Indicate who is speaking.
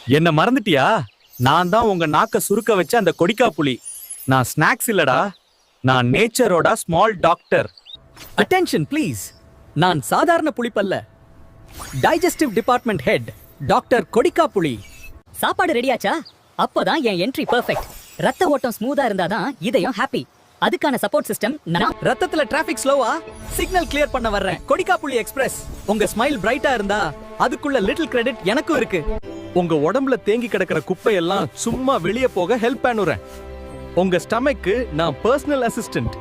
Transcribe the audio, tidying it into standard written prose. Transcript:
Speaker 1: என்ன மறந்துட்டியா? நான் தான் உங்க நாக்க சுருக்க வச்ச அந்த கொடிக்கா புலி. நான் ஸ்நாக்ஸ் இல்லடா, நான் நேச்சரோட ஸ்மால் டாக்டர்.
Speaker 2: Attention please. நான் சாதாரண புலிப்பல்ல, டைஜஸ்டிவ் டிபார்ட்மெண்ட் ஹெட் டாக்டர் கொடிக்கா புலி.
Speaker 3: சாப்பாடு ரெடியாச்சா? அப்போதான் என் என்ட்ரி பெர்ஃபெக்ட். ரத்த ஓட்டம் ஸ்மூதா இருந்தாதான் இதயம் ஹாப்பி. அதுக்கான சப்போர்ட் சிஸ்டம் நான்.
Speaker 2: ரத்தத்துல டிராபிக் ஸ்லோவா? சிக்னல் கிளியர் பண்ண வர்றேன். கொடிக்கா புலி எக்ஸ்பிரஸ். உங்க ஸ்மைல் பிரைட்டா இருந்தா அதுக்குள்ள லிட்டில் கிரெடிட் எனக்கும் இருக்கு.
Speaker 1: உங்க உடம்புல தேங்கி கிடக்கிற குப்பையெல்லாம் சும்மா வெளியே போக ஹெல்ப் பண்ணுறேன். உங்க ஸ்டமக்கு நான் பர்சனல் அசிஸ்டன்ட்.